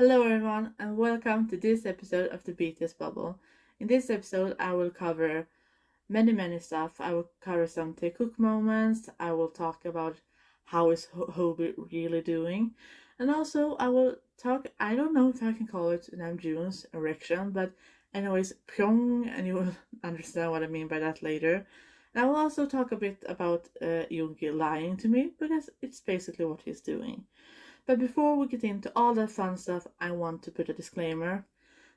Hello everyone and welcome to this episode of the BTS Bubble. In this episode I will cover many stuff. I will cover some Taekook moments, I will talk about how is Hobie really doing, and also I will talk, I don't know if I can call it Namjoon's erection, but anyways, Pyong, and you will understand what I mean by that later. And I will also talk a bit about Yoongi lying to me, because it's basically what he's doing. But before we get into all that fun stuff, I want to put a disclaimer.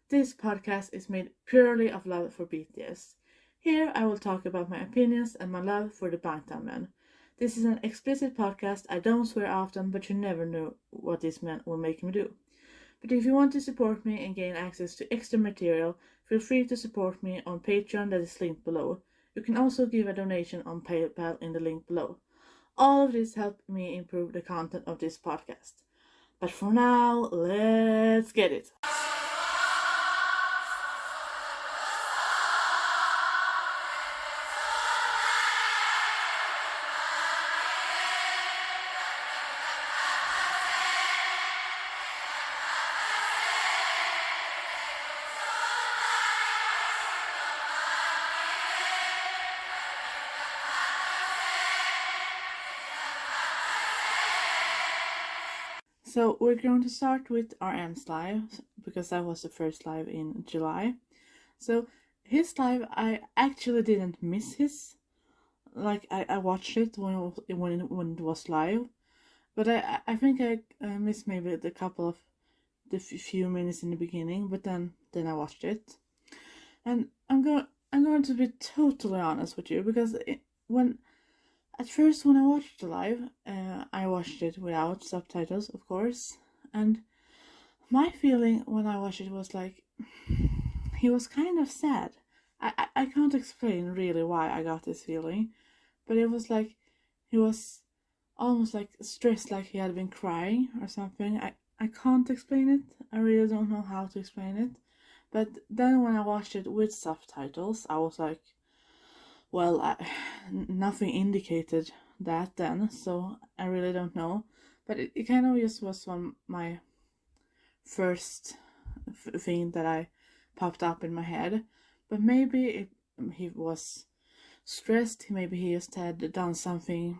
This podcast is made purely of love for BTS. Here I will talk about my opinions and my love for the Bangtan Men. This is an explicit podcast. I don't swear often, but you never know what this man will make me do. But if you want to support me and gain access to extra material, feel free to support me on Patreon that is linked below. You can also give a donation on PayPal in the link below. All of this helped me improve the content of this podcast. But for now, let's get it. So we're going to start with RM's live, because that was the first live in July. So his live, I actually didn't miss his. Like, I watched it when it was live. But I think I missed maybe the couple of the few minutes in the beginning, but then I watched it. And I'm going to be totally honest with you, because at first, when I watched the live, I watched it without subtitles, of course, and my feeling when I watched it was like, he was kind of sad. I can't explain really why I got this feeling, but it was like, he was almost like stressed, like he had been crying or something. I can't explain it, I really don't know how to explain it, but then when I watched it with subtitles, I was like, well, nothing indicated that then, so I really don't know. But it kind of just was my first thing that I popped up in my head. But maybe he was stressed, maybe he just had done something,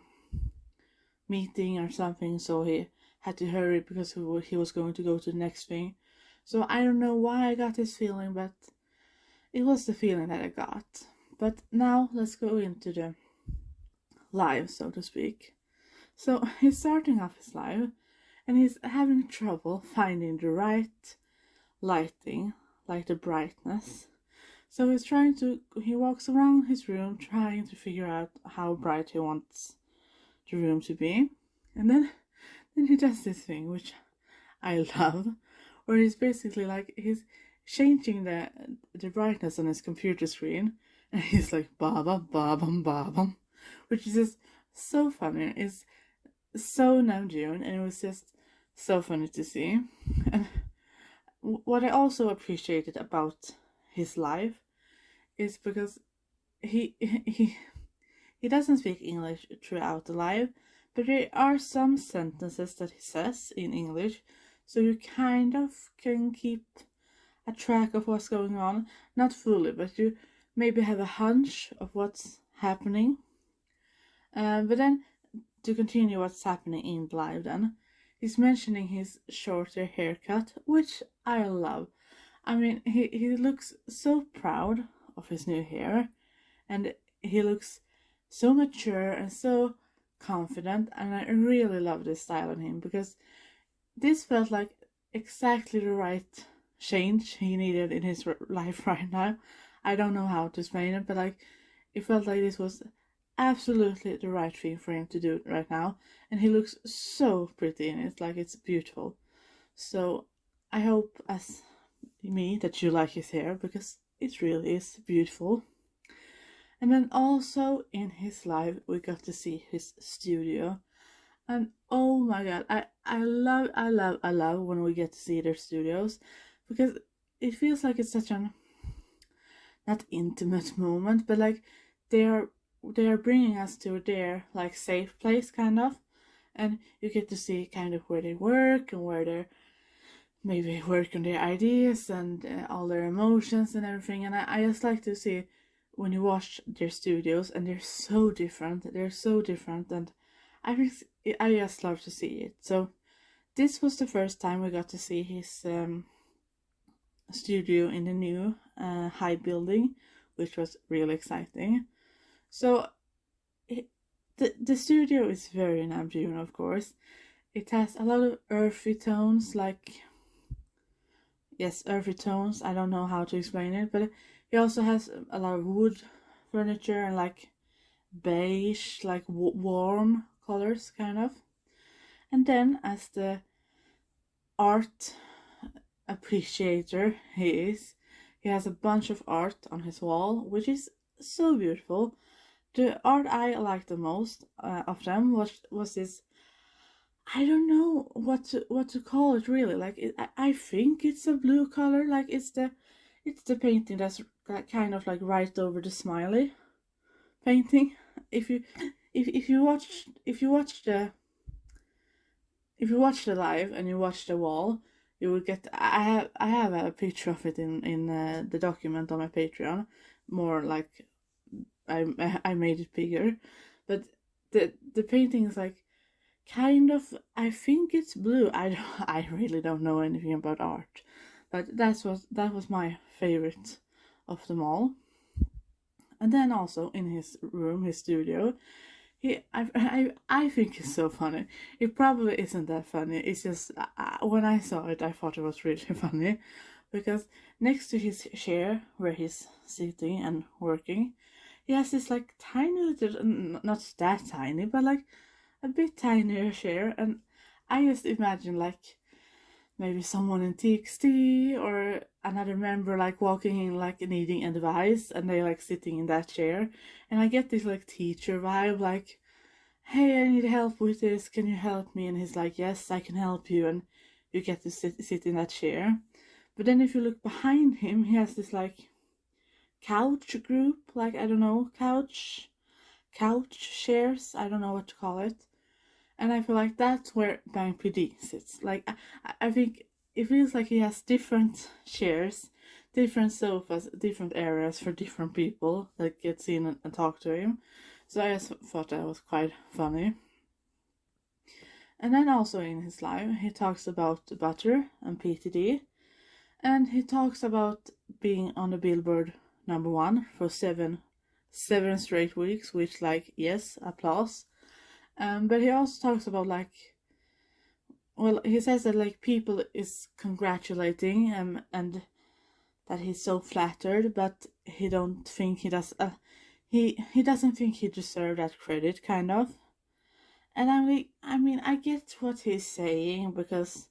meeting or something, so he had to hurry because he was going to go to the next thing. So I don't know why I got this feeling, but it was the feeling that I got. But now let's go into the live, so to speak. So he's starting off his live and he's having trouble finding the right lighting, like the brightness. So he walks around his room trying to figure out how bright he wants the room to be. And then he does this thing, which I love, where he's basically like, he's changing the brightness on his computer screen. And he's like, babam, babam, babam, which is just so funny. It's so Namjoon, and it was just so funny to see. And what I also appreciated about his live is because he doesn't speak English throughout the live, but there are some sentences that he says in English, so you kind of can keep a track of what's going on. Not fully, but you maybe have a hunch of what's happening. But then, to continue what's happening in Vlive then, he's mentioning his shorter haircut, which I love. I mean, he looks so proud of his new hair, and he looks so mature and so confident, and I really love this style on him, because this felt like exactly the right change he needed in his life right now. I don't know how to explain it, but like, it felt like this was absolutely the right thing for him to do right now, and he looks so pretty in it, like it's beautiful. So I hope, as me, that you like his hair, because it really is beautiful. And then also in his live we got to see his studio, and oh my god, I love when we get to see their studios, because it feels like it's such an, not intimate moment, but like they are bringing us to their like safe place kind of, and you get to see kind of where they work and where their maybe work on their ideas and all their emotions and everything. And I just like to see when you watch their studios, and they're so different. They're so different, and I just love to see it. So this was the first time we got to see his studio in the new high building, which was really exciting. So the studio is very Namjoon, of course. It has a lot of earthy tones, like, yes, earthy tones. I don't know how to explain it, but it also has a lot of wood furniture and like beige, like warm colors, kind of. And then, as the art appreciator he has a bunch of art on his wall, which is so beautiful. The art I liked the most of them was this. I don't know what to call it really. Like I think it's a blue color. Like it's the painting that's kind of like right over the smiley painting. If you watch the live and you watch the wall, you will get. I have a picture of it in the document on my Patreon. More like I made it bigger, but the painting is like kind of. I think it's blue. I really don't know anything about art, but that was my favorite of them all. And then also in his room, his studio, I think it's so funny. It probably isn't that funny. It's just when I saw it, I thought it was really funny, because next to his chair where he's sitting and working, he has this like tiny little, not that tiny, but like a bit tinier chair, and I just imagine like maybe someone in TXT or another member like walking in like needing advice, and they like sitting in that chair, and I get this like teacher vibe, like, hey, I need help with this, can you help me? And he's like, yes, I can help you, and you get to sit in that chair. But then if you look behind him, he has this like couch group, like, I don't know, couch chairs, I don't know what to call it. And I feel like that's where Bang PD sits. Like, I think it feels like he has different chairs, different sofas, different areas for different people that gets in and talk to him. So I just thought that was quite funny. And then also in his live, he talks about butter and PTD. And he talks about being on the Billboard #1 for seven straight weeks, which, like, yes, applause. But he also talks about like, well, he says that like people is congratulating him and that he's so flattered, but he don't think he does. He doesn't think he deserves that credit, kind of. And I mean, I get what he's saying, because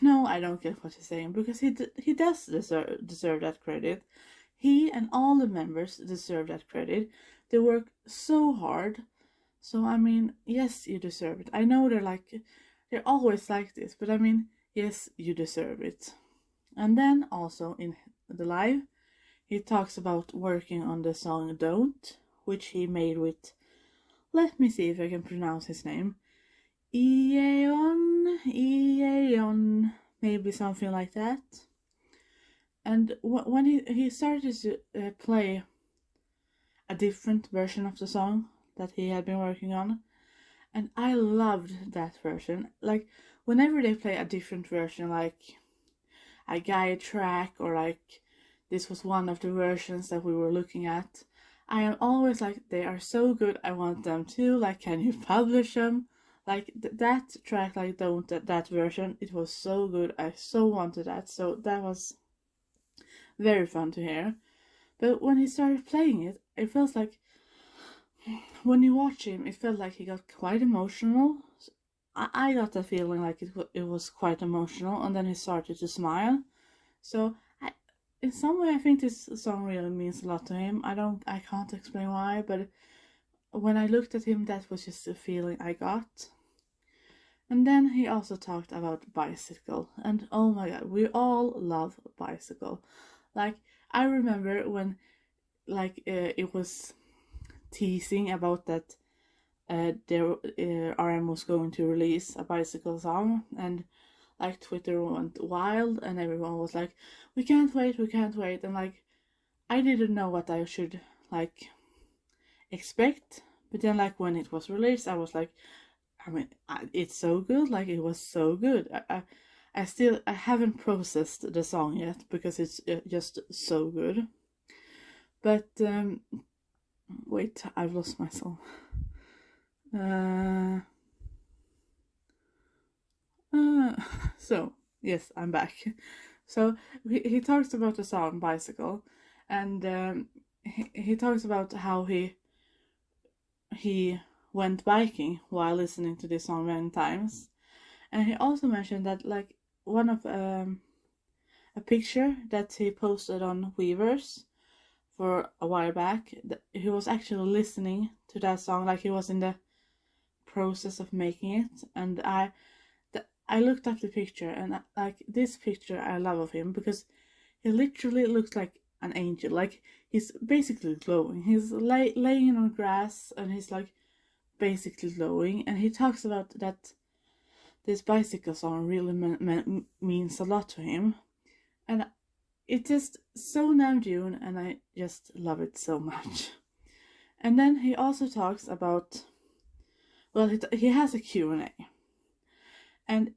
no, I don't get what he's saying, because he does deserve that credit. He and all the members deserve that credit. They work so hard. So, I mean, yes, you deserve it. I know they're always like this, but I mean, yes, you deserve it. And then also in the live, he talks about working on the song Don't, which he made with, let me see if I can pronounce his name, Eon, maybe something like that. And when he started to play a different version of the song that he had been working on, and I loved that version. Like, whenever they play a different version, like a guide track, or like this was one of the versions that we were looking at, I am always like, they are so good, I want them too, like, can you publish them? Like, that track, like, Don't, that version, it was so good, I so wanted that, so that was very fun to hear. But when he started playing it, it feels like, when you watch him, it felt like he got quite emotional. I got the feeling like it was quite emotional, and then he started to smile. So in some way, I think this song really means a lot to him. I can't explain why, but when I looked at him, that was just the feeling I got. And then he also talked about Bicycle, and oh my god, we all love Bicycle. Like, I remember when, like, it was teasing about that their RM was going to release a Bicycle song, and like Twitter went wild and everyone was like, we can't wait, and like I didn't know what I should like expect, but then like when it was released, I was like, I mean, it's so good, like it was so good. I haven't processed the song yet because it's just so good. But wait, I've lost myself. So yes, I'm back. So he talks about the song Bicycle, and he talks about how he went biking while listening to this song many times, and he also mentioned that like one of a picture that he posted on Weavers for a while back, he was actually listening to that song, like he was in the process of making it, and I looked up the picture, and like this picture I love of him because he literally looks like an angel. Like he's basically glowing. He's laying on grass and he's like basically glowing. And he talks about that this bicycle song really means a lot to him, and it's just so Namjoon, and I just love it so much. And then he also talks about, well, he has a Q&A. And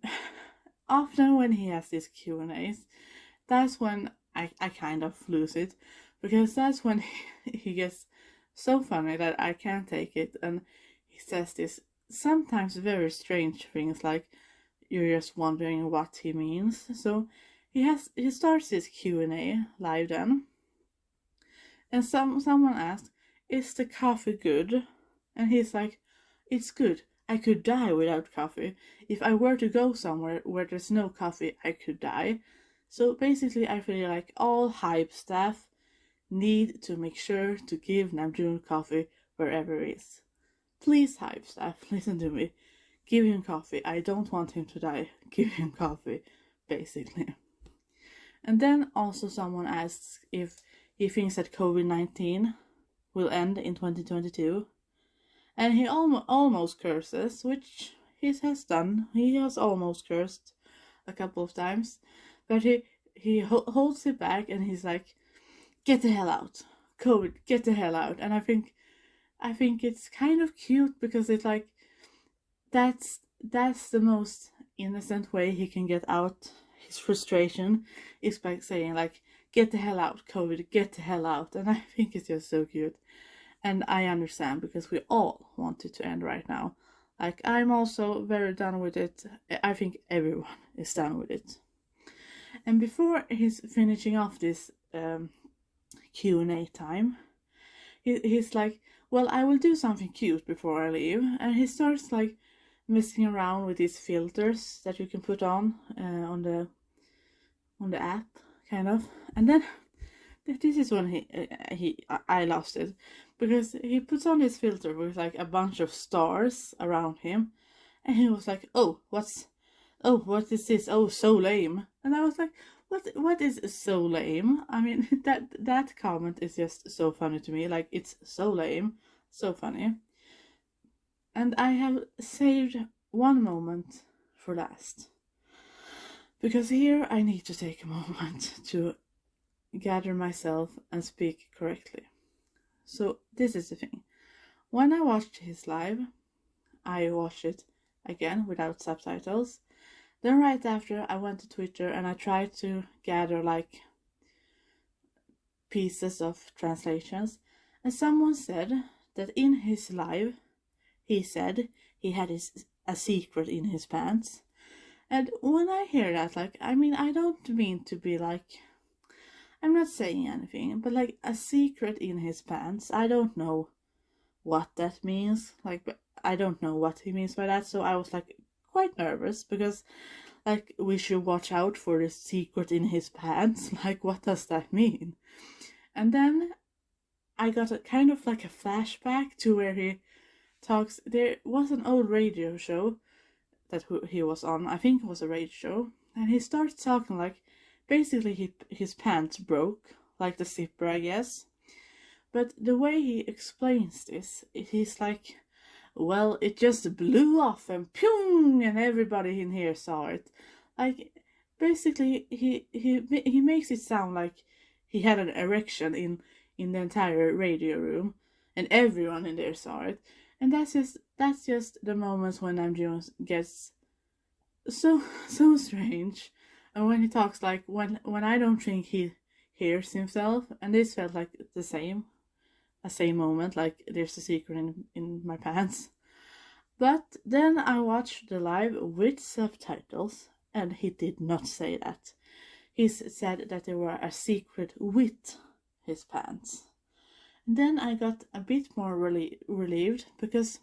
often when he has these Q&As, that's when I kind of lose it. Because that's when he gets so funny that I can't take it. And he says this sometimes very strange things, like you're just wondering what he means. So he starts this Q&A live then. And someone asks, is the coffee good? And he's like, it's good. I could die without coffee. If I were to go somewhere where there's no coffee, I could die. So basically, I feel like all Hype staff need to make sure to give Namjoon coffee wherever he is. Please, Hype staff, listen to me. Give him coffee. I don't want him to die. Give him coffee, basically. And then also someone asks if he thinks that COVID-19 will end in 2022. And he almost curses, which he has done. He has almost cursed a couple of times. But he holds it back and he's like, get the hell out. COVID, get the hell out. And I think it's kind of cute because it's like, that's the most innocent way he can get out his frustration, is by saying like, get the hell out, COVID, get the hell out. And I think it's just so cute. And I understand because we all want it to end right now. Like, I'm also very done with it. I think everyone is done with it. And before he's finishing off this Q&A time, he's like, well, I will do something cute before I leave. And he starts like messing around with these filters that you can put on the app, kind of. And then this is when I lost it, because he puts on this filter with like a bunch of stars around him, and he was like, what is this? Oh, so lame. And I was like, what is so lame? I mean, that comment is just so funny to me. Like, it's so lame, so funny. And I have saved one moment for last, because here I need to take a moment to gather myself and speak correctly. So this is the thing. When I watched his live, I watched it again without subtitles. Then right after, I went to Twitter and I tried to gather like pieces of translations. And someone said that in his live, he said he had a secret in his pants. And when I hear that, like, I mean, I don't mean to be like, I'm not saying anything, but like a secret in his pants, I don't know what that means. Like, I don't know what he means by that, so I was like quite nervous because like we should watch out for the secret in his pants. Like, what does that mean? And then I got a kind of like a flashback to where he talks. There was an old radio show that he was on. I think it was a radio show, and he starts talking like, basically, his pants broke, like the zipper, I guess. But the way he explains this, he's like, well, it just blew off and pyong, and everybody in here saw it. Like, basically, he makes it sound like he had an erection in the entire radio room, and everyone in there saw it. And that's just the moments when Namjoon gets so strange. And when he talks, like, when I don't think he hears himself, and this felt like the same moment, like there's a secret in my pants. But then I watched the live with subtitles, and he did not say that. He said that there were a secret with his pants. And then I got a bit more relieved, because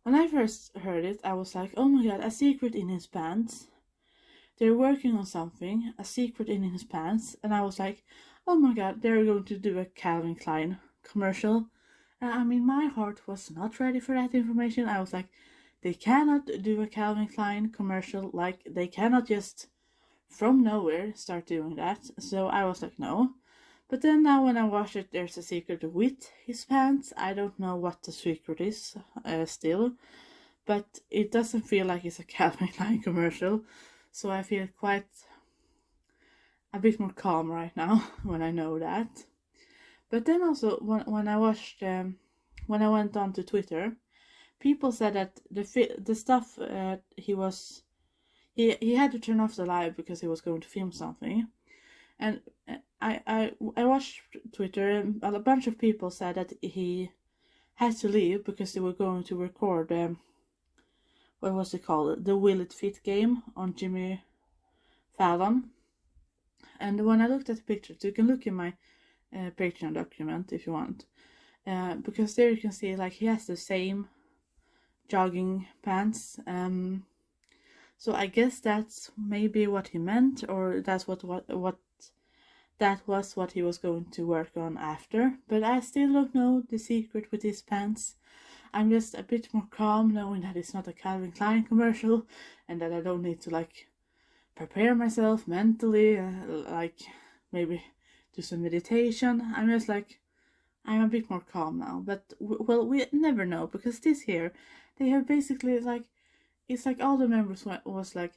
when I first heard it, I was like, oh my god, a secret in his pants. They're working on something, a secret in his pants. And I was like, oh my god, they're going to do a Calvin Klein commercial. I mean, my heart was not ready for that information. I was like, they cannot do a Calvin Klein commercial. Like, they cannot just from nowhere start doing that. So I was like, no. But then now when I watch it, there's a secret with his pants. I don't know what the secret is still. But it doesn't feel like it's a Calvin Klein commercial. So I feel quite a bit more calm right now when I know that. But then also when I watched when I went on to Twitter, people said that the stuff he had to turn off the live because he was going to film something, and I watched Twitter, and a bunch of people said that he had to leave because they were going to record what was it called, the Will It Fit game on Jimmy Fallon. And when I looked at the pictures, you can look in my Patreon document if you want, because there you can see, like, he has the same jogging pants. So I guess that's maybe what he meant, or that's what that was what he was going to work on after. But I still don't know the secret with his pants. I'm just a bit more calm knowing that it's not a Calvin Klein commercial, and that I don't need to, like, prepare myself mentally, like maybe do some meditation. I'm just like, I'm a bit more calm now. But well, we never know, because this year they have basically, like, it's like all the members was like,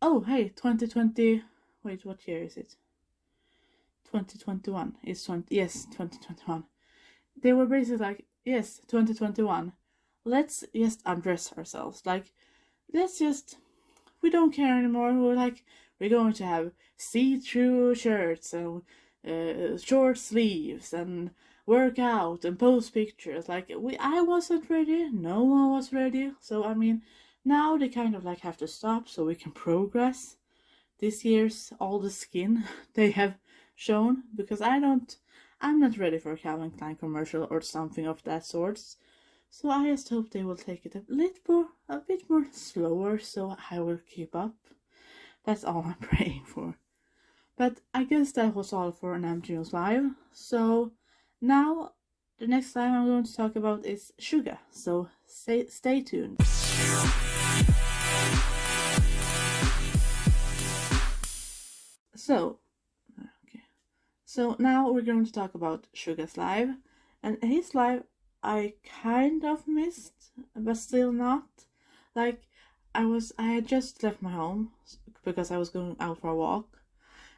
oh hey, 2020, wait, what year is it? 2021 is 20, yes, 2021. They were basically like, yes, 2021, let's just undress ourselves, like, let's just, we don't care anymore. We're going to have see-through shirts and short sleeves and work out and post pictures. Like, I wasn't ready. No one was ready. So I mean, now they kind of like have to stop so we can progress. This year's all the skin they have shown, because I'm not ready for a Calvin Klein commercial or something of that sort. So I just hope they will take it a bit more slower, so I will keep up. That's all I'm praying for. But I guess that was all for Namjoon's live. So now the next live I'm going to talk about is Suga. So stay tuned. So now we're going to talk about Suga's live, and his live I kind of missed, but still not. Like, I had just left my home because I was going out for a walk,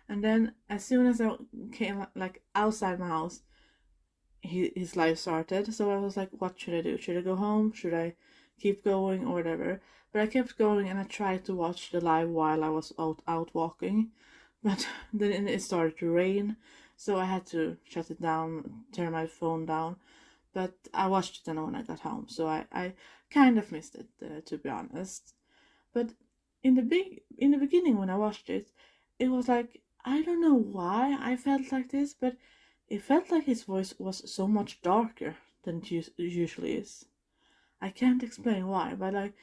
and then as soon as I came, like, outside my house, his live started. So I was like, what should I do? Should I go home? Should I keep going or whatever? But I kept going, and I tried to watch the live while I was out walking, but then it started to rain, so I had to shut it down, turn my phone down. But I watched it then when I got home, so I kind of missed it, to be honest. But in the beginning when I watched it, it was like, I don't know why I felt like this, but it felt like his voice was so much darker than it usually is. I can't explain why, but like,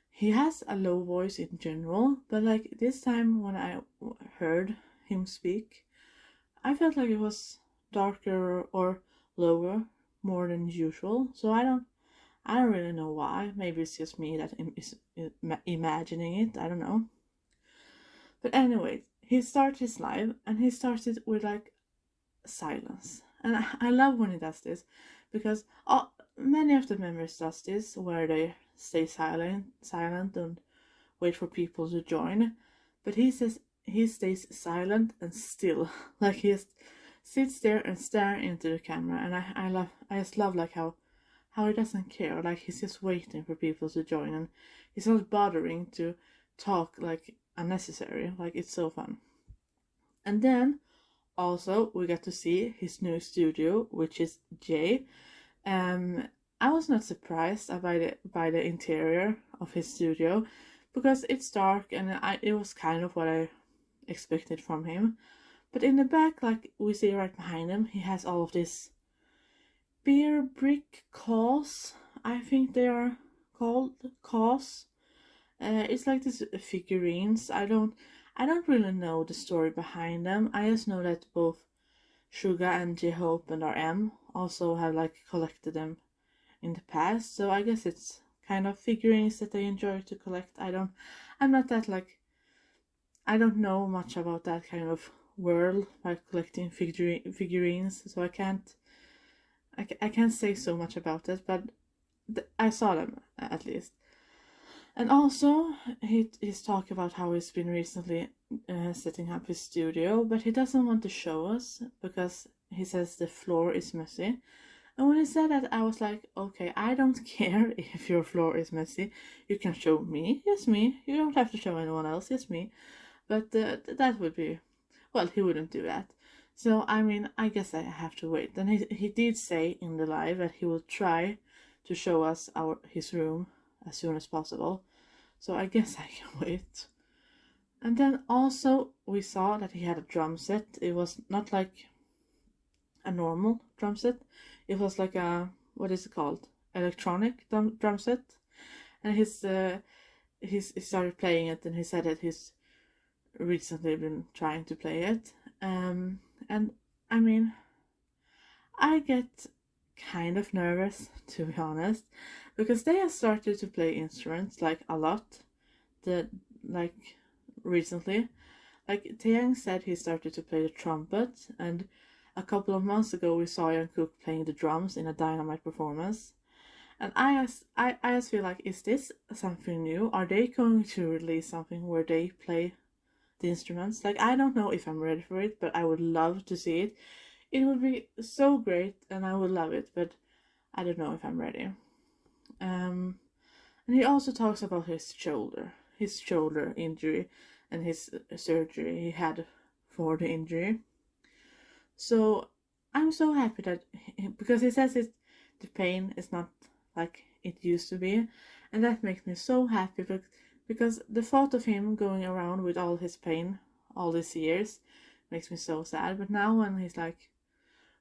he has a low voice in general, but like this time when I heard him speak, I felt like it was darker or lower more than usual. So I don't really know why. Maybe it's just me that is imagining it. I don't know. But anyway, he started his live, and he started with like silence, and I love when he does this, because many of the members does this where they stay silent and wait for people to join. But he says he stays silent and still, like he just sits there and stares into the camera. And I just love like how he doesn't care, like he's just waiting for people to join, and he's not bothering to talk like unnecessary. Like, it's so fun. And then also we got to see his new studio, which is J. I was not surprised by the interior of his studio, because it's dark and it was kind of what I expected from him. But in the back, like we see right behind him, he has all of this beer brick cause. I think they are called cause. It's like these figurines. I don't really know the story behind them. I just know that both Suga and Jhope and RM also have like collected them in the past. So I guess it's kind of figurines that they enjoy to collect. I'm not that like, I don't know much about that kind of world, like collecting figurines. So I can't say so much about it, but I saw them at least. And also, he's talking about how he's been recently setting up his studio, but he doesn't want to show us because he says the floor is messy. And when he said that, I was like, okay, I don't care if your floor is messy. You can show me, yes me. You don't have to show anyone else, yes me. But that would be, well, he wouldn't do that. So, I mean, I guess I have to wait. And he did say in the live that he will try to show us his room as soon as possible. So I guess I can wait. And then also we saw that he had a drum set. It was not like a normal drum set. It was like a, what is it called? Electronic drum set. And he started playing it, and he said that he's recently been trying to play it. And I mean, I get kind of nervous, to be honest, because they have started to play instruments like a lot, recently. Like Taehyung said he started to play the trumpet, and a couple of months ago we saw Taekook playing the drums in a Dynamite performance. And I just feel like, is this something new? Are they going to release something where they play the instruments? Like, I don't know if I'm ready for it, but I would love to see it. It would be so great, and I would love it, but I don't know if I'm ready. And he also talks about his shoulder injury, and his surgery he had for the injury. So I'm so happy that because he says the pain is not like it used to be, and that makes me so happy, because the thought of him going around with all his pain all these years makes me so sad. But now when he's like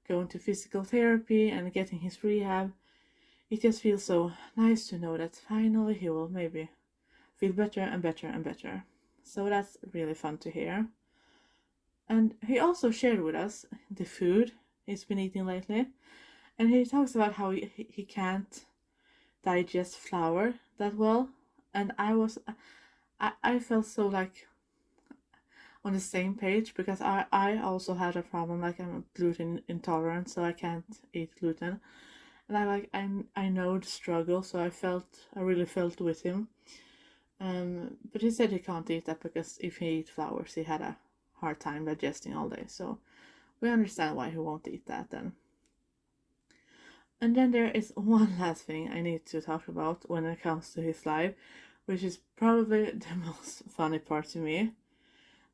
going to physical therapy and getting his rehab, it just feels so nice to know that finally he will maybe feel better and better and better. So that's really fun to hear. And he also shared with us the food he's been eating lately. And he talks about how he can't digest flour that well. And I felt so like on the same page, because I also had a problem, like I'm gluten intolerant, so I can't eat gluten. And I know the struggle, so I really felt with him. But he said he can't eat that because if he eats flowers, he had a hard time digesting all day. So we understand why he won't eat that then. And then there is one last thing I need to talk about when it comes to his life, which is probably the most funny part to me.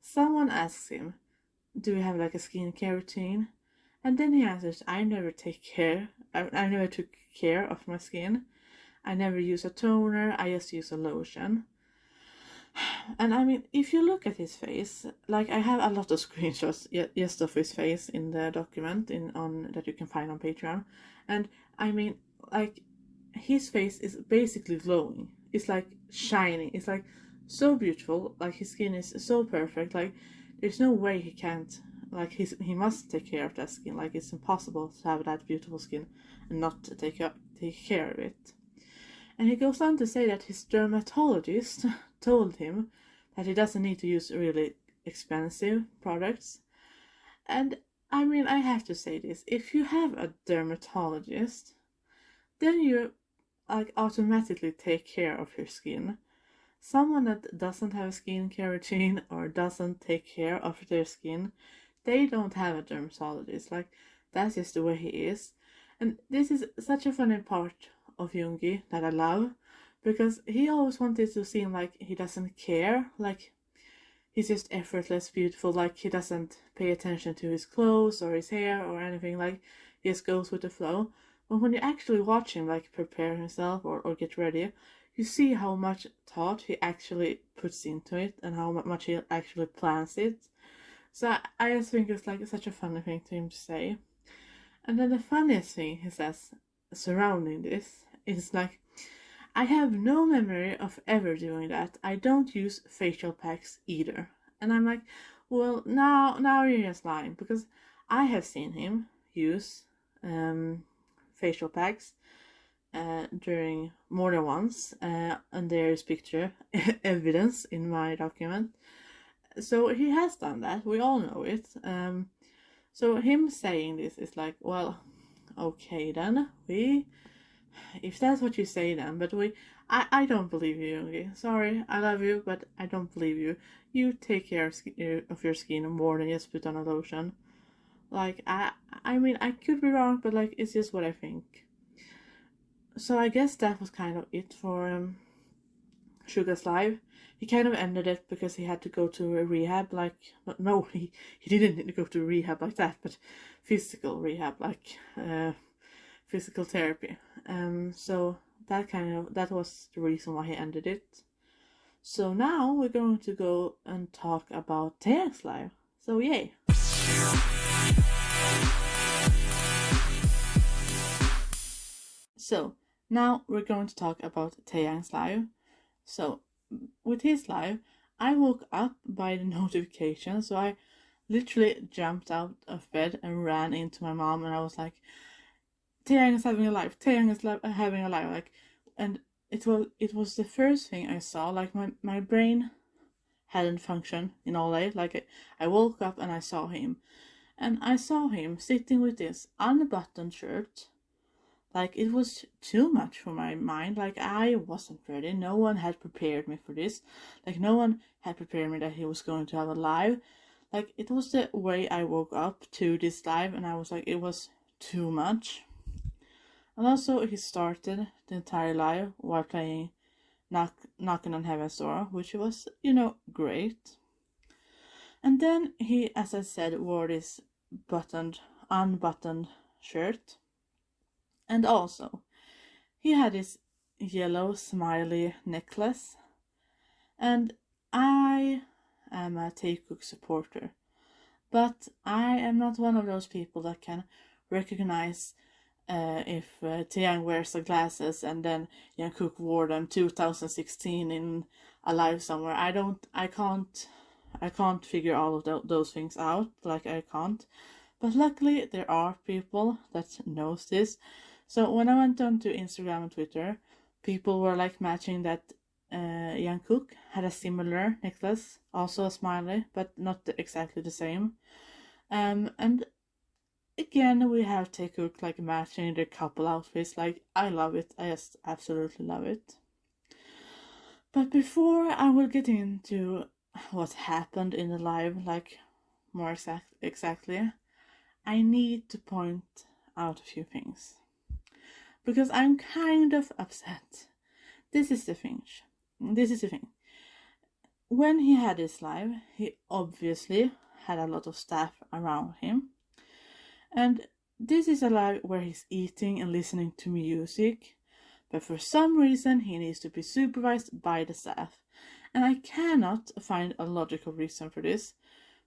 Someone asks him, do you have like a skincare routine? And then he answers, I never took care of my skin. I never use a toner, I just use a lotion. And I mean, if you look at his face, like I have a lot of screenshots just of his face in the document that you can find on Patreon. And I mean, like, his face is basically glowing. It's like shining. It's like so beautiful. Like, his skin is so perfect. Like, there's no way he can't, like, he must take care of that skin. Like, it's impossible to have that beautiful skin and not take care of it. And he goes on to say that his dermatologist told him that he doesn't need to use really expensive products. And I mean, I have to say this, if you have a dermatologist, then you like automatically take care of your skin. someone that doesn't have a skincare routine or doesn't take care of their skin, they don't have a dermatologist. Like, that's just the way he is. And this is such a funny part of Yoongi that I love, because he always wanted to seem like he doesn't care, like he's just effortless, beautiful, like he doesn't pay attention to his clothes or his hair or anything, like he just goes with the flow. But when you actually watch him like prepare himself or get ready, you see how much thought he actually puts into it and how much he actually plans it. So I just think it's like such a funny thing to him to say. And then the funniest thing he says surrounding this is like, I have no memory of ever doing that. I don't use facial packs either. And I'm like, well, now you're just lying, because I have seen him use facial packs during more than once, and there is picture evidence in my document. So he has done that. We all know it. So him saying this is like, well, okay then, if that's what you say then, but I don't believe you, Yoongi. Sorry, I love you, but I don't believe you. You take care of your skin more than just put on a lotion. Like, I mean, I could be wrong, but like, it's just what I think. So I guess that was kind of it for Suga's live. He kind of ended it because he had to go to a rehab, like, no, he didn't need to go to rehab like that, but physical rehab, like, physical therapy. So that was the reason why he ended it. So now we're going to go and talk about Taehyung's live. So yay! So now we're going to talk about Taehyung's live. So with his live, I woke up by the notification, so I literally jumped out of bed and ran into my mom, and I was like, Taehyung is having a live. Taehyung is having a live. Like, and it was the first thing I saw. Like, my brain hadn't functioned in all day. Like, I woke up and I saw him, and I saw him sitting with this unbuttoned shirt. Like, it was too much for my mind. Like, I wasn't ready. No one had prepared me for this. Like, no one had prepared me that he was going to have a live. Like, it was the way I woke up to this live, and I was like, it was too much. And also, he started the entire live while playing Knocking on Heaven's Door, which was, great. And then he, as I said, wore this unbuttoned shirt. And also, he had this yellow smiley necklace. And I am a Taekook supporter. But I am not one of those people that can recognize if Taehyung wears the glasses and then Jungkook wore them 2016 in a live somewhere. I can't figure all of those things out. Like, I can't. But luckily there are people that knows this. So when I went on to Instagram and Twitter, people were like matching that Jungkook had a similar necklace, also a smiley, but not exactly the same. And again, we have Taekook like matching the couple outfits. Like, I love it. I just absolutely love it. But before I will get into what happened in the live, like more exactly, I need to point out a few things, because I'm kind of upset. This is the thing. When he had his live, he obviously had a lot of staff around him. And this is a live where he's eating and listening to music, but for some reason he needs to be supervised by the staff. And I cannot find a logical reason for this,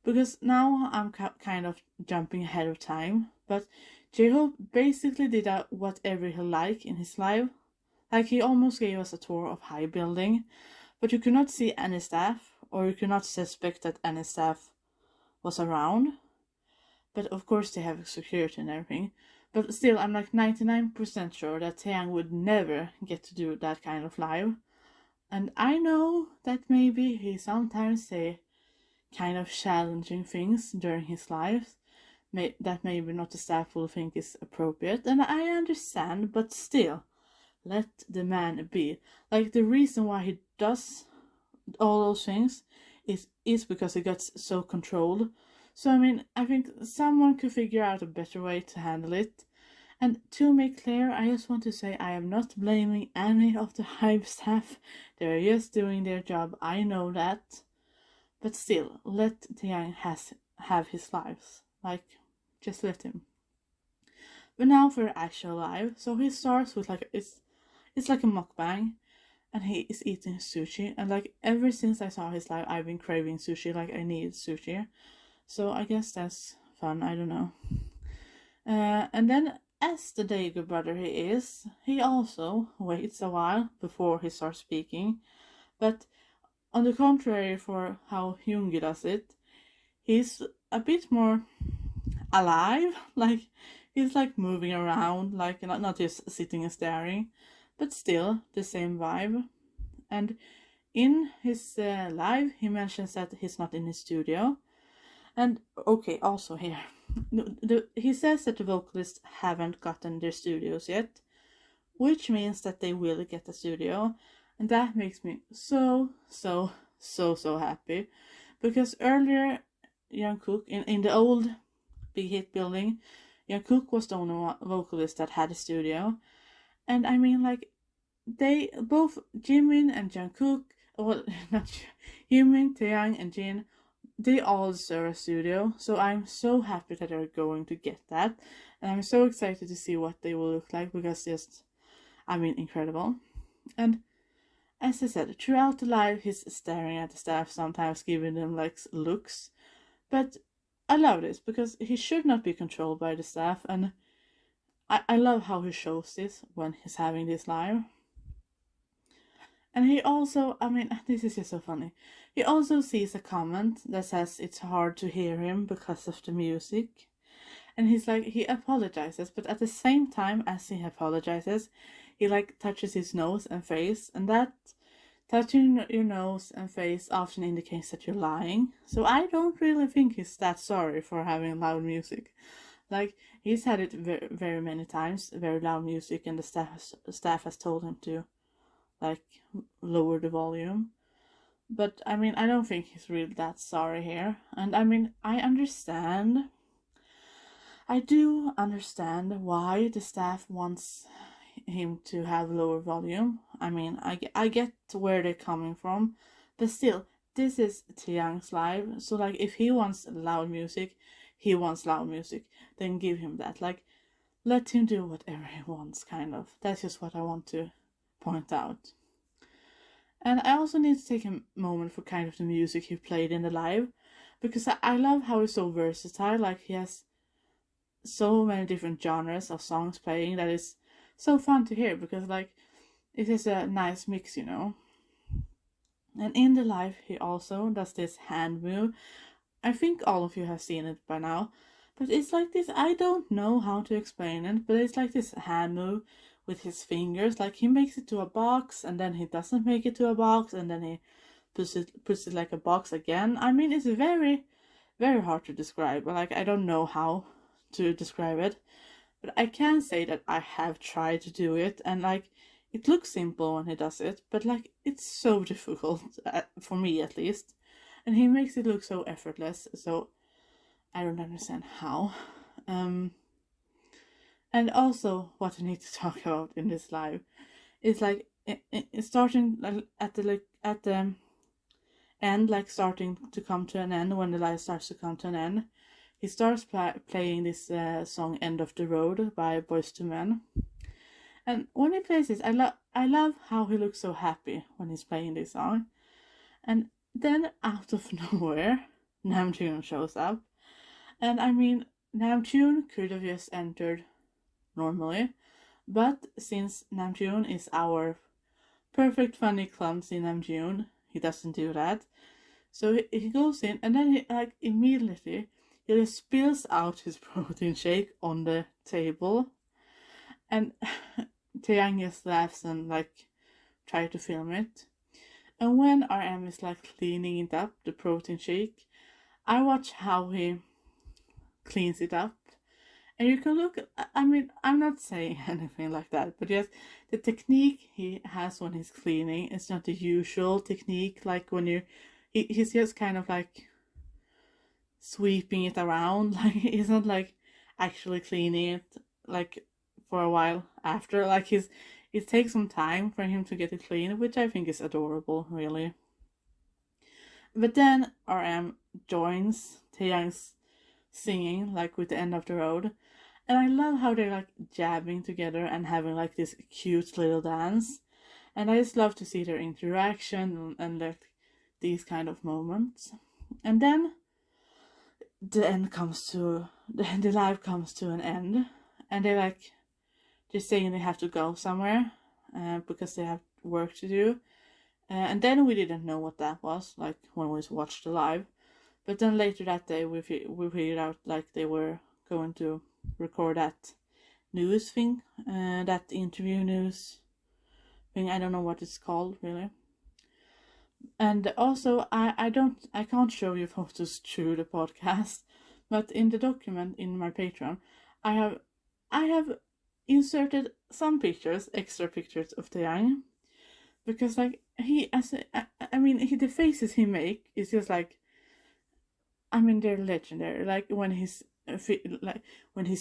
because now I'm kind of jumping ahead of time, but Jhope basically did whatever he liked in his live. Like, he almost gave us a tour of high building, but you could not see any staff, or you could not suspect that any staff was around. But of course they have security and everything. But still, I'm like 99% sure that Taehyung would never get to do that kind of live. And I know that maybe he sometimes say kind of challenging things during his lives that maybe not the staff will think is appropriate. And I understand, but still, let the man be. Like, the reason why he does all those things is because it gets so controlled. So I mean, I think someone could figure out a better way to handle it. And to make clear, I just want to say I am not blaming any of the Hive staff. They're just doing their job, I know that. But still, let Taehyung have his lives. Like, just let him. But now for the actual live. So he starts with like, it's like a mukbang. And he is eating sushi. And like, ever since I saw his live, I've been craving sushi. Like, I need sushi. So I guess that's fun, I don't know. And then, as the Daegu brother he is, he also waits a while before he starts speaking. But on the contrary for how Hyungi does it, he's a bit more alive. Like, he's like moving around, like not just sitting and staring, but still the same vibe. And in his live, he mentions that he's not in his studio. And okay, also here, he says that the vocalists haven't gotten their studios yet, which means that they will get a studio. And that makes me so happy. Because earlier, Jungkook, in the old Big Hit building, Jungkook was the only vocalist that had a studio. And I mean, like, they, both Jimin and Jungkook, well, not Jimin, Taehyung, and Jin, they all deserve a studio. So I'm so happy that they're going to get that. And I'm so excited to see what they will look like, because just, I mean, incredible. And as I said, throughout the live, he's staring at the staff, sometimes giving them like looks. But I love this because he should not be controlled by the staff, and I love how he shows this when he's having this live. And he also, I mean, this is just so funny. He also sees a comment that says it's hard to hear him because of the music. And he's like, he apologizes, but at the same time as he apologizes, he like touches his nose and face, and that touching your nose and face often indicates that you're lying. So I don't really think he's that sorry for having loud music. Like, he's had it very, very many times, very loud music, and the staff has told him to like lower the volume. But I mean, I don't think he's really that sorry here. And I mean, I do understand why the staff wants him to have lower volume. I mean, I get where they're coming from, but still, this is Taehyung's live, so like, if he wants loud music, he wants loud music, then give him that. Like, let him do whatever he wants, kind of. That's just what I want to point out. And I also need to take a moment for kind of the music he played in the live, because I love how he's so versatile. Like, he has so many different genres of songs playing that is so fun to hear, because like, it is a nice mix, you know. And in the live, he also does this hand move. I think all of you have seen it by now, but it's like this, I don't know how to explain it, but it's like this hand move with his fingers. Like, he makes it to a box, and then he doesn't make it to a box, and then he puts it like a box again. I mean, it's very, very hard to describe. Like, I don't know how to describe it, but I can say that I have tried to do it, and like, it looks simple when he does it, but like, it's so difficult, for me at least. And he makes it look so effortless, so I don't understand how. And also, what I need to talk about in this live is like, it's starting at the end, like starting to come to an end, when the live starts to come to an end. He starts playing this song "End of the Road" by Boyz II Men. And when he plays this, I love how he looks so happy when he's playing this song. And then, out of nowhere, Namjoon shows up. And I mean, Namjoon could have just entered normally, but since Namjoon is our perfect, funny, clumsy Namjoon, he doesn't do that. So he goes in, and then he, like, immediately, he just spills out his protein shake on the table. And Taehyung just laughs and like try to film it. And when RM is like cleaning it up, the protein shake, I watch how he cleans it up. And you can look, I mean, I'm not saying anything like that, but just the technique he has when he's cleaning is not the usual technique. Like when he's just kind of like sweeping it around. Like he's not like actually cleaning it like for a while after. Like it takes some time for him to get it clean, which I think is adorable, really. But then RM joins Taehyung's singing, like with the end of the road. And I love how they're like jabbing together and having like this cute little dance. And I just love to see their interaction and like these kind of moments. And then the live comes to an end, and they're like just saying they have to go somewhere because they have work to do. And then we didn't know what that was, like when we watched the live. But then later that day, we figured out like they were going to record that news thing, that interview news thing. I don't know what it's called really. And also, I can't show you photos through the podcast, but in the document in my Patreon, I have inserted some pictures, extra pictures of Taehyung, because like the faces he make is just like, I mean, they're legendary. Like when he's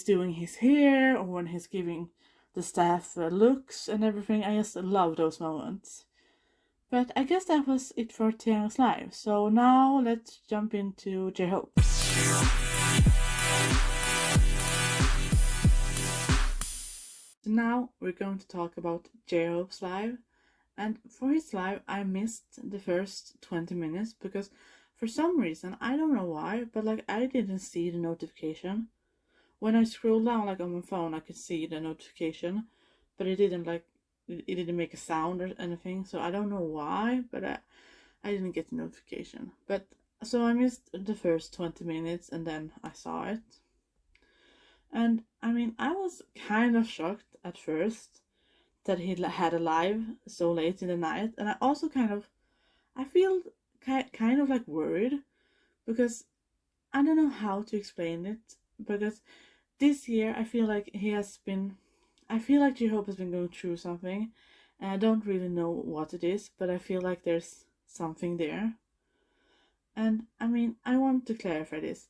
doing his hair, or when he's giving the staff looks and everything. I just love those moments. But I guess that was it for Taehyung's live. So now let's jump into Jhope. So now we're going to talk about Jhope's live. And for his live, I missed the first 20 minutes because for some reason, I don't know why, but like I didn't see the notification. When I scrolled down like on my phone, I could see the notification, but it didn't make a sound or anything. So I don't know why, but I didn't get the notification. But so I missed the first 20 minutes and then I saw it. And I mean, I was kind of shocked at first that he had a live so late in the night, and I also I feel kind of like worried because I don't know how to explain it, because this year I feel like Jhope has been going through something, and I don't really know what it is, but I feel like there's something there. And I mean, I want to clarify this.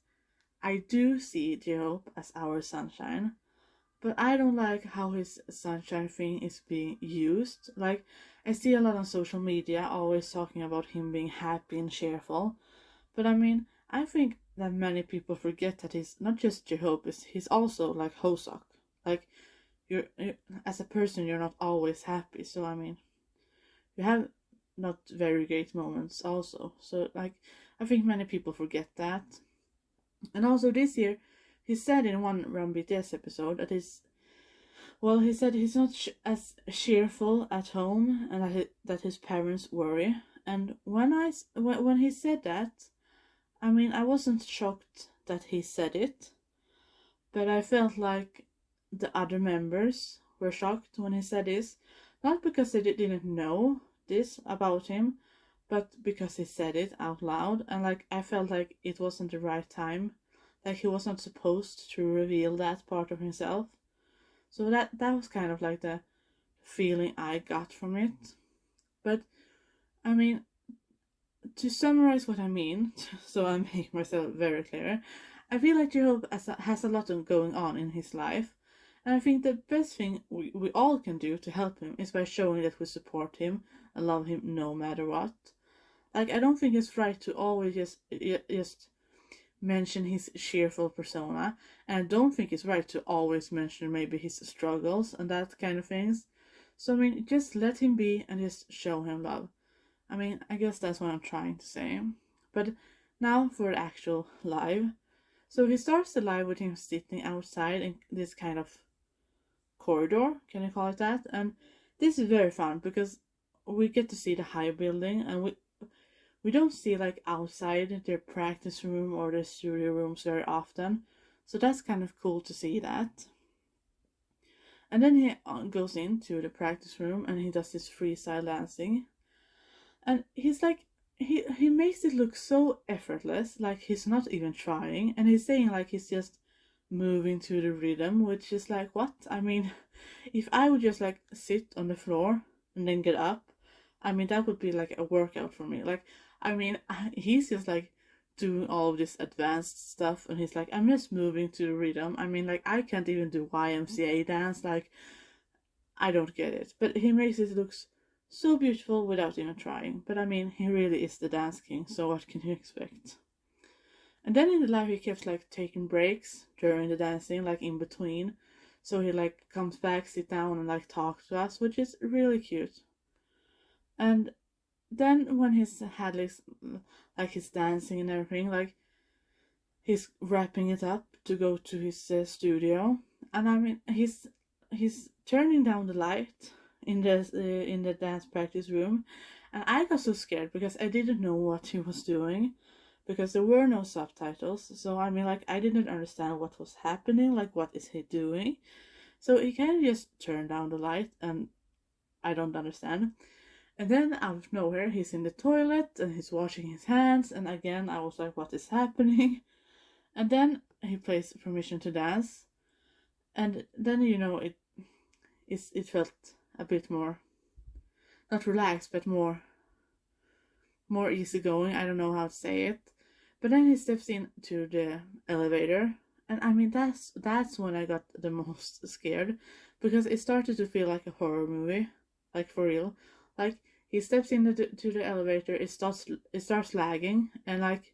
I do see Jhope as our sunshine, but I don't like how his sunshine thing is being used. Like, I see a lot on social media always talking about him being happy and cheerful. But I mean, I think that many people forget that he's not just Jhope, he's also like Hosok. Like, you're as a person, you're not always happy. So I mean, you have not very great moments also. So like, I think many people forget that. And also this year, he said in one Vlives BTS episode that he said he's not as cheerful at home, and that his parents worry. And when he said that, I mean, I wasn't shocked that he said it, but I felt like the other members were shocked when he said this, not because they didn't know this about him, but because he said it out loud, and like I felt like it wasn't the right time. Like he was not supposed to reveal that part of himself. So that was kind of like the feeling I got from it. But I mean, to summarize what I mean, so I make myself very clear, I feel like Jhope has a lot going on in his life, and I think the best thing we all can do to help him is by showing that we support him and love him no matter what. Like, I don't think it's right to always just mention his cheerful persona, and I don't think it's right to always mention maybe his struggles and that kind of things. So I mean, just let him be and just show him love. I mean, I guess that's what I'm trying to say. But now for the actual live. So he starts the live with him sitting outside in this kind of corridor, can you call it that? And this is very fun because we get to see the high building, and we don't see like outside their practice room or their studio rooms very often. So that's kind of cool to see that. And then he goes into the practice room and he does this freestyle dancing. And he's like, he makes it look so effortless, like he's not even trying. And he's saying like he's just moving to the rhythm, which is like, what? I mean, if I would just like sit on the floor and then get up, I mean, that would be like a workout for me. Like, I mean, he's just like doing all of this advanced stuff, and he's like, I'm just moving to the rhythm. I mean, like, I can't even do YMCA dance. Like, I don't get it. But he makes it look so beautiful without even trying. But I mean, he really is the dance king, so what can you expect? And then in the live, he kept like taking breaks during the dancing, like in between. So he like comes back, sit down, and like talks to us, which is really cute. And then when he's had like his dancing and everything, like he's wrapping it up to go to his studio, and I mean he's turning down the light in the dance practice room, and I got so scared because I didn't know what he was doing, because there were no subtitles. So I mean, like, I didn't understand what was happening, like what is he doing. So he kind of just turned down the light, and I don't understand. And then out of nowhere, he's in the toilet and he's washing his hands, and again I was like, what is happening? And then he plays Permission to Dance, and then it felt a bit more, not relaxed, but more easygoing. I don't know how to say it. But then he steps into the elevator, and I mean, that's when I got the most scared, because it started to feel like a horror movie, like for real. Like, he steps into the elevator, it starts lagging, and like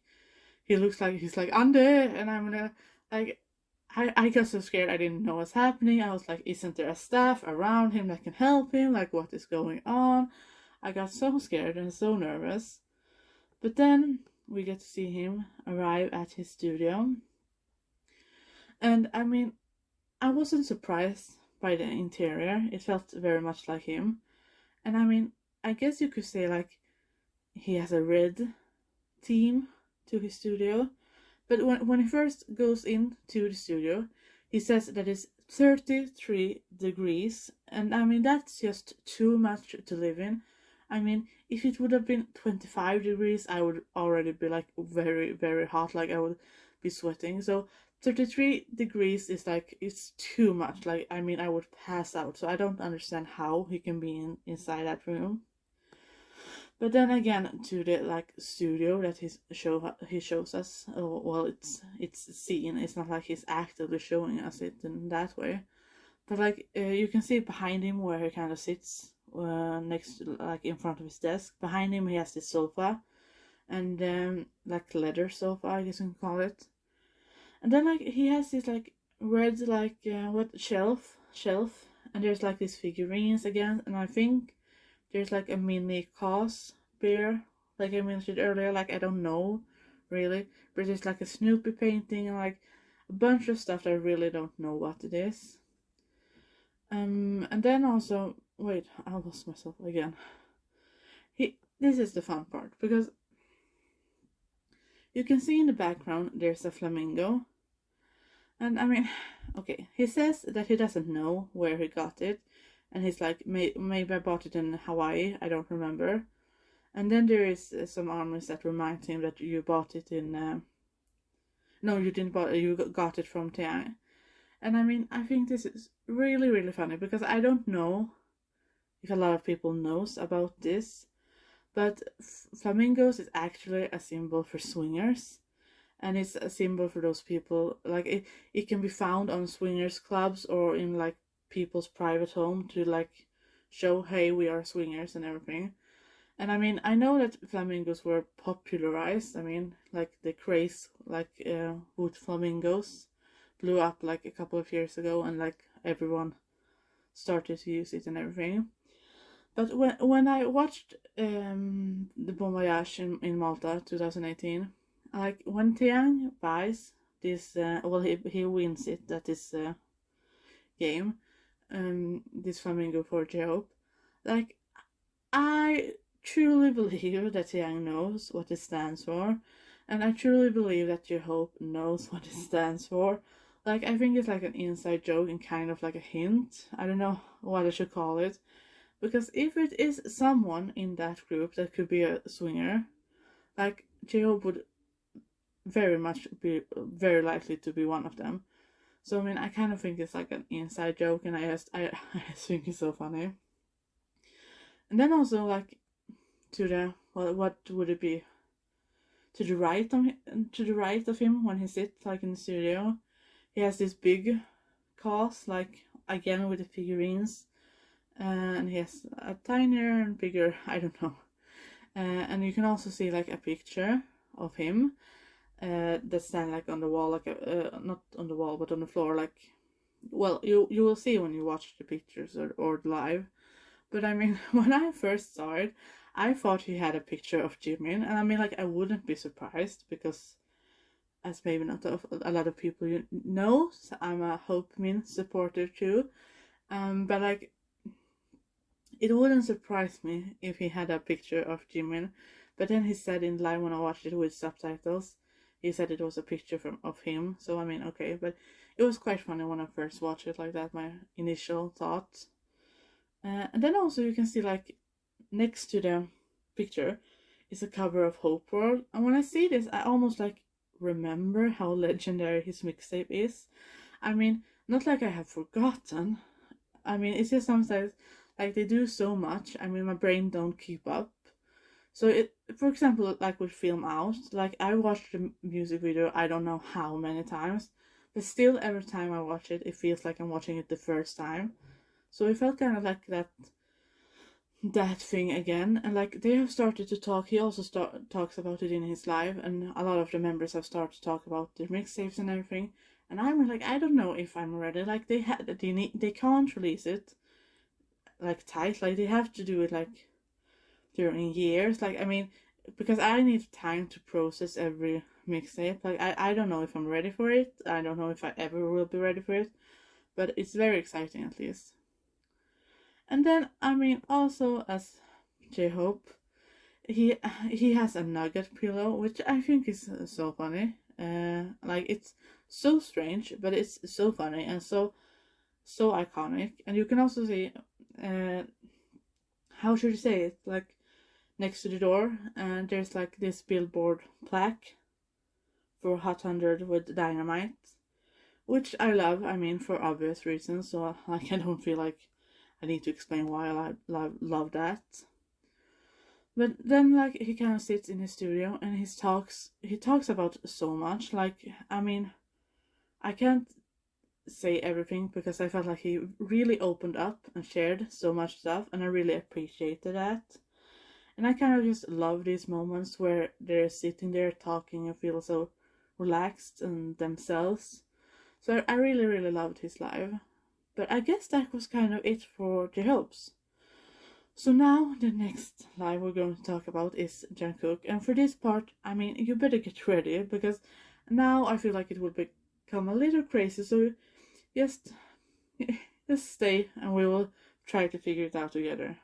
he looks like he's like under, and I'm gonna like I got so scared, I didn't know what's happening. I was like, isn't there a staff around him that can help him? Like, what is going on? I got so scared and so nervous. But then we get to see him arrive at his studio. And I mean, I wasn't surprised by the interior. It felt very much like him. And I mean, I guess you could say like he has a red theme to his studio. But when he first goes into the studio, he says that it's 33 degrees. And I mean, that's just too much to live in. I mean, if it would have been 25 degrees, I would already be like very, very hot. Like, I would be sweating. So 33 degrees is like, it's too much. Like, I mean, I would pass out. So I don't understand how he can be inside that room. But then again, to the like studio that he shows us. Oh, well, it's seen. It's not like he's actively showing us it in that way. But like you can see behind him where he kind of sits next to, like, in front of his desk. Behind him he has this sofa, and like leather sofa, I guess you can call it. And then like he has this like red like what shelf, and there's like these figurines again, and I think there's like a mini Cos bear, like I mentioned earlier. Like, I don't know really, but there's like a Snoopy painting and like a bunch of stuff that I really don't know what it is. And then also, wait, I lost myself again. This is the fun part, because you can see in the background there's a flamingo. And I mean, okay, he says that he doesn't know where he got it, and he's like, maybe I bought it in Hawaii, I don't remember. And then there is some armies that remind him that you bought it in no, you didn't buy it, you got it from Taehyung. And I mean, I think this is really, really funny, because I don't know if a lot of people knows about this, but flamingos is actually a symbol for swingers, and it's a symbol for those people. Like, it can be found on swingers clubs or in like people's private home to like show, hey, we are swingers and everything. And I mean, I know that flamingos were popularized. I mean, like the craze like with flamingos blew up like a couple of years ago, and like everyone started to use it and everything. But when I watched the Bon Voyage in Malta 2018, like when Taehyung buys this, well, he wins it at this game, this flamingo for Jhope. Like, I truly believe that Taehyung knows what it stands for, and I truly believe that Jhope knows what it stands for. Like, I think it's like an inside joke and kind of like a hint. I don't know what I should call it. Because if it is someone in that group that could be a swinger, like, Jhope would very much be very likely to be one of them. So I mean, I kind of think it's like an inside joke, and I just think it's so funny. And then also like to the what would it be, to the right of him when he sits like in the studio, he has this big cast, like again with the figurines, and he has a tinier and bigger, I don't know, and you can also see like a picture of him that's stand like on the wall, like not on the wall but on the floor, like, well, you will see when you watch the pictures or live. But I mean, when I first saw it, I thought he had a picture of Jimin, and I mean, like, I wouldn't be surprised because, as maybe not a lot of people you know, I'm a Hope Min supporter too. But like, it wouldn't surprise me if he had a picture of Jimin. But then he said in live when I watched it with subtitles, he said it was a picture of him. So I mean, okay, but it was quite funny when I first watched it like that. My initial thoughts. And then also you can see like next to the picture is a cover of Hope World, and when I see this, I almost like remember how legendary his mixtape is. I mean, not like I have forgotten. I mean, it's just sometimes like they do so much. I mean, my brain don't keep up. So it, for example, like with Film Out, like I watched the music video I don't know how many times, but still every time I watch it, it feels like I'm watching it the first time. So it felt kind of like that thing again, and like they have started to talk. He also talks about it in his live, and a lot of the members have started to talk about their mixtapes and everything. And I'm like, I don't know if I'm ready. Like they can't release it like tight. Like they have to do it like during years. Like I mean, because I need time to process every mixtape. Like I don't know if I'm ready for it. I don't know if I ever will be ready for it. But it's very exciting at least. And then I mean also as J-Hope, he has a nugget pillow, which I think is so funny. Like it's so strange, but it's so funny and so iconic. And you can also see, how should you say it? Like next to the door, and there's like this billboard plaque for Hot 100 with Dynamite, which I love. I mean, for obvious reasons. So like I don't feel like I need to explain why I love that. But then like he kind of sits in his studio and he talks about so much. Like I mean, I can't say everything because I felt like he really opened up and shared so much stuff, and I really appreciated that. And I kind of just love these moments where they're sitting there talking and feel so relaxed and themselves. So I really, really loved his live. But I guess that was kind of it for J-Hope's. So now the next live we're going to talk about is Jungkook. And for this part, I mean, you better get ready because now I feel like it will become a little crazy. So just stay and we will try to figure it out together.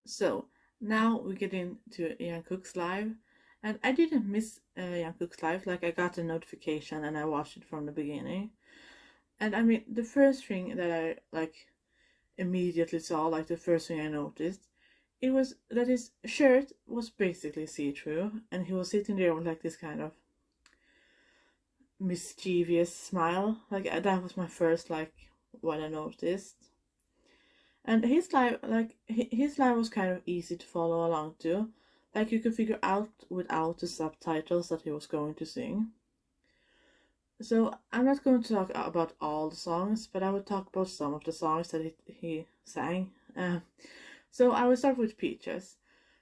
So now we get into Jungkook's live, and I didn't miss Jungkook's live. Like I got a notification and I watched it from the beginning. And I mean, the first thing that I like immediately saw, like the first thing I noticed, it was that his shirt was basically see-through, and he was sitting there with like this kind of mischievous smile. Like that was my first like what I noticed. And his live was kind of easy to follow along to. Like you could figure out without the subtitles that he was going to sing. So I'm not going to talk about all the songs, but I will talk about some of the songs that he sang. So I will start with Peaches.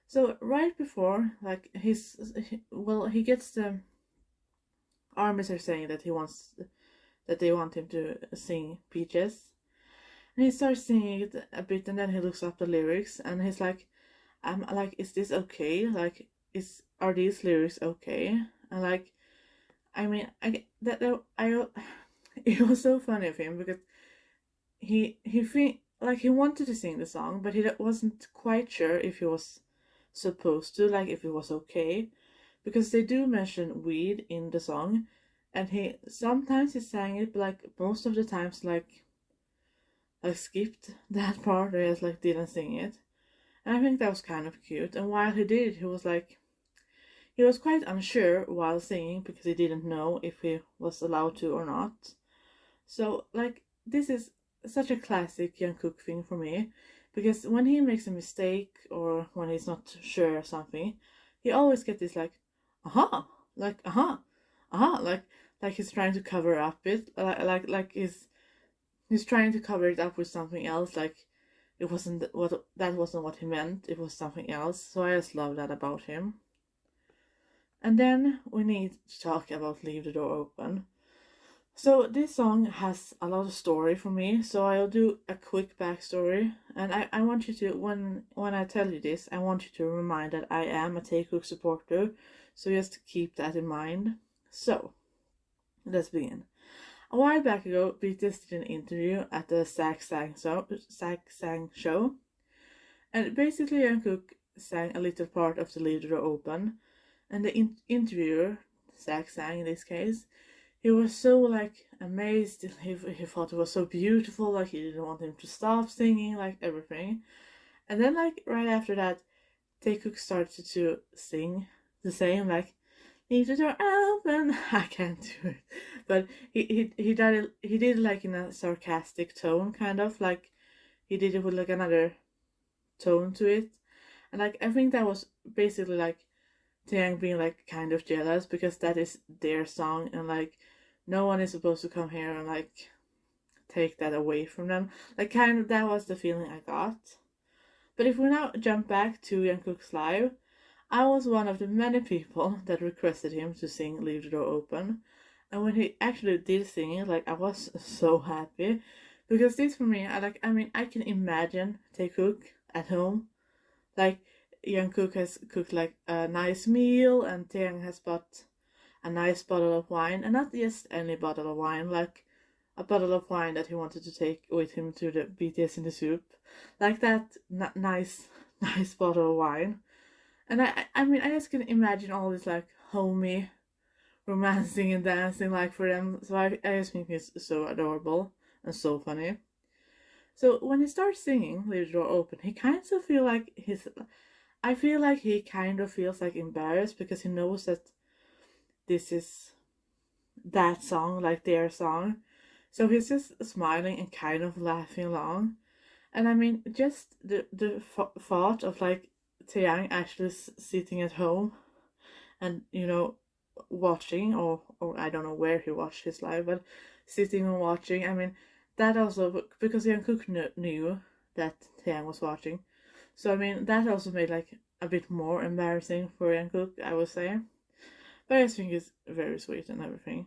So right before, like he gets the armies are saying that they want him to sing Peaches. And he starts singing it a bit, and then he looks up the lyrics, and he's like, "I'm like, is this okay? Like, are these lyrics okay?" And like, I mean, it was so funny of him because he wanted to sing the song, but he wasn't quite sure if he was supposed to, like, if it was okay, because they do mention weed in the song, and sometimes he sang it, but like most of the times, like I skipped that part, or just like didn't sing it. And I think that was kind of cute. And while he did, he He was quite unsure while singing because he didn't know if he was allowed to or not. So, like, this is such a classic Jungkook thing for me, because when he makes a mistake or when he's not sure of something, he always gets this like, aha, like aha, aha, like he's trying to cover up it, like he's trying to cover it up with something else, like it wasn't what that wasn't what he meant, it was something else. So I just love that about him. And then we need to talk about Leave the Door Open. So this song has a lot of story for me, so I'll do a quick backstory. And I want you to, when I tell you this, I want you to remind that I am a Taekook supporter, so just keep that in mind. So, let's begin. A while back ago, BTS did an interview at the Sang show, and basically Jungkook sang a little part of the Leave the Door Open, and the interviewer, Sang in this case, he was so like amazed. He thought it was so beautiful. Like he didn't want him to stop singing, like everything. And then like right after that, Taekook started to sing the same, like "Leave the door open." I can't do it, but he did it like in a sarcastic tone, kind of like he did it with like another tone to it, and like I think that was basically like Taehyung being like kind of jealous because that is their song, and like no one is supposed to come here and like take that away from them. Like kind of that was the feeling I got. But if we now jump back to Jungkook's live, I was one of the many people that requested him to sing "Leave the Door Open," and when he actually did sing it, like I was so happy because this for me, I can imagine Taekook at home, like Jungkook has cooked like a nice meal and Taehyung has bought a nice bottle of wine, and not just any bottle of wine, like a bottle of wine that he wanted to take with him to the BTS in the soup, like that nice bottle of wine. And I just can imagine all this like homey romancing and dancing like for them. So I just think it's so adorable and so funny. So when he starts singing "Leave the Door Open," he kind of feel like I feel like he kind of feels like embarrassed because he knows that this is that song, like their song. So he's just smiling and kind of laughing along. And I mean, just the thought of like Taehyung actually sitting at home and, you know, watching, or I don't know where he watched his live, but sitting and watching. I mean, that also, because Jungkook knew that Taehyung was watching. So I mean, that also made like a bit more embarrassing for Jungkook, I would say. But I just think it's very sweet and everything.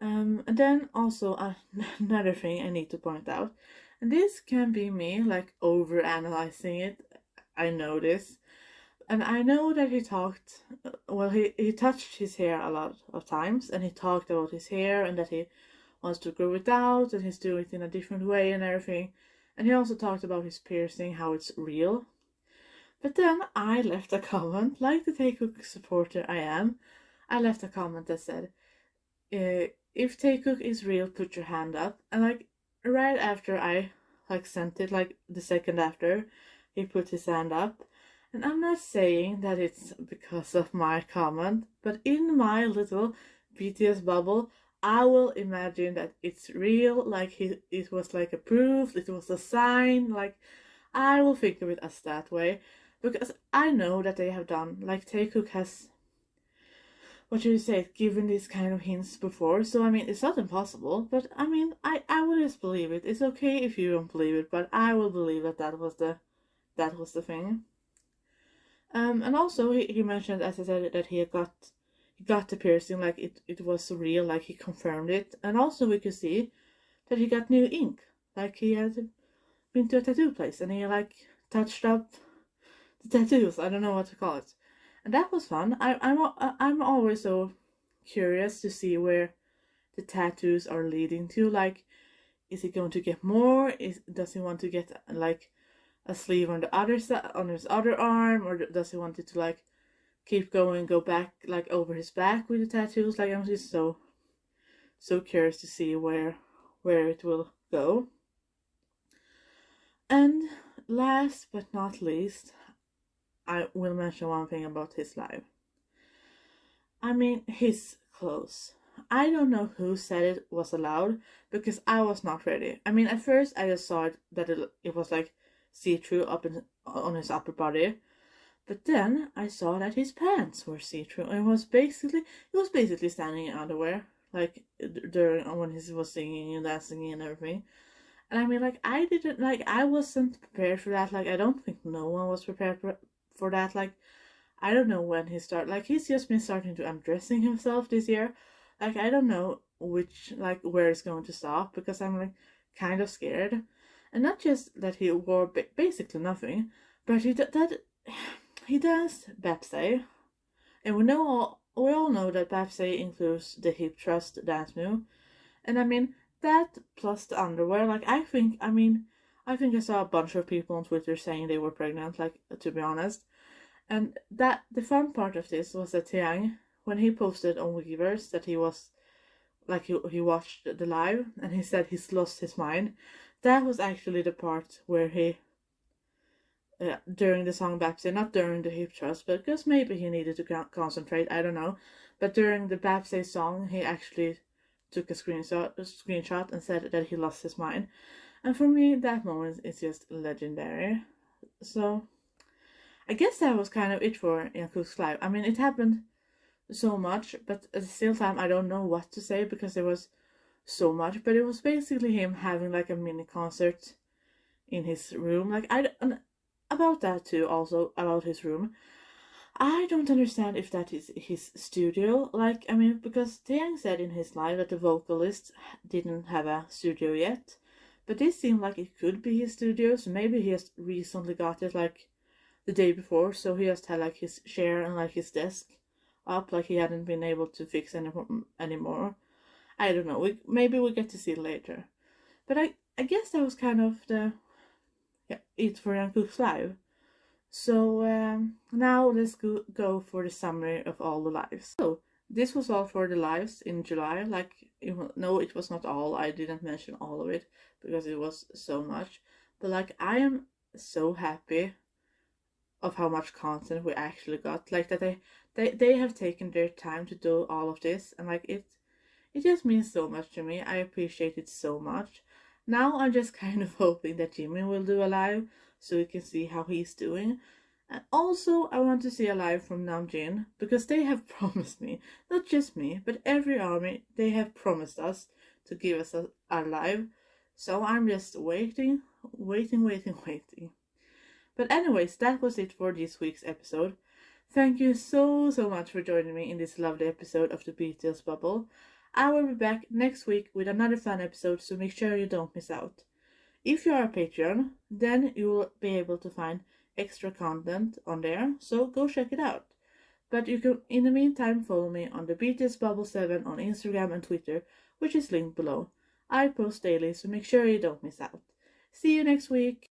And then also another thing I need to point out, and this can be me like over analyzing it. I know this, and I know that he talked. Well, he touched his hair a lot of times, and he talked about his hair and that he wants to grow it out and he's doing it in a different way and everything. And he also talked about his piercing, how it's real. But then I left a comment, like the Taekook supporter I am. I left a comment that said, if Taekook is real, put your hand up. And like right after I like sent it, like the second after, he put his hand up. And I'm not saying that it's because of my comment, but in my little BTS bubble, I will imagine that it's real, like it was like a proof, it was a sign, like I will think of it as that way. Because I know that they have done, like Taekook has, what should you say, given these kind of hints before. So I mean, it's not impossible, but I mean, I will just believe it. It's okay if you don't believe it, but I will believe that that was the thing. And also he mentioned, as I said, that he got the piercing, like it was real, like he confirmed it. And also we could see that he got new ink, like he had been to a tattoo place and he like touched up the tattoos. I don't know what to call it, and that was fun. I'm always so curious to see where the tattoos are leading to. Like, is he going to get more? Does he want to get like a sleeve on the other side, on his other arm, or does he want it to like keep going, go back like over his back with the tattoos? Like I'm just so curious to see where it will go. And last but not least, I will mention one thing about his live. I mean, his clothes. I don't know who said it was allowed, because I was not ready. I mean, at first I just saw it that it was like see-through on his upper body, but then I saw that his pants were see-through, and it was basically standing in underwear, like during when he was singing and dancing and everything. And I mean, like, I wasn't prepared for that. Like, I don't think no one was prepared for that. Like, I don't know when he started. Like, he's just been starting to undressing himself this year. Like, I don't know where it's going to stop, because I'm like kind of scared. And not just that he wore basically nothing, but he danced Bapsay, and we all know that Bapsay includes the hip thrust dance move, and I mean that plus the underwear. Like, I think I saw a bunch of people on Twitter saying they were pregnant. Like, to be honest. And that the fun part of this was that Taehyung, when he posted on Weverse that he was like he watched the live and he said he's lost his mind, that was actually the part where he during the song Bapsay, not during the hip thrust, but because maybe he needed to concentrate, I don't know. But during the Bapsay song, he actually took a screenshot and said that he lost his mind. And for me, that moment is just legendary. So I guess that was kind of it for Jungkook's live. I mean, it happened so much, but at the same time, I don't know what to say because there was so much. But it was basically him having like a mini concert in his room. Like, about that too, also about his room. I don't understand if that is his studio. Like, I mean, because Taehyung said in his live that the vocalist didn't have a studio yet. But this seemed like it could be his studio, so maybe he just recently got it, like, the day before, so he just had like his chair and like his desk up, like he hadn't been able to fix anymore. I don't know. Maybe we'll get to see it later. But I guess that was kind of it for Jungkook's live. So now let's go for the summary of all the lives. So this was all for the lives in July. Like, no, it was not all. I didn't mention all of it because it was so much. But like, I am so happy of how much content we actually got. Like, that they have taken their time to do all of this, and like it just means so much to me. I appreciate it so much. Now I'm just kind of hoping that Jimin will do a live so we can see how he's doing. And also I want to see a live from Namjoon, because they have promised me, not just me, but every army, they have promised us to give us a live. So I'm just waiting. But anyways, that was it for this week's episode. Thank you so much for joining me in this lovely episode of the BTS Bubble. I will be back next week with another fun episode, so make sure you don't miss out. If you are a Patreon, then you will be able to find extra content on there, so go check it out. But you can, in the meantime, follow me on the BTS Bubble 7 on Instagram and Twitter, which is linked below. I post daily, so make sure you don't miss out. See you next week!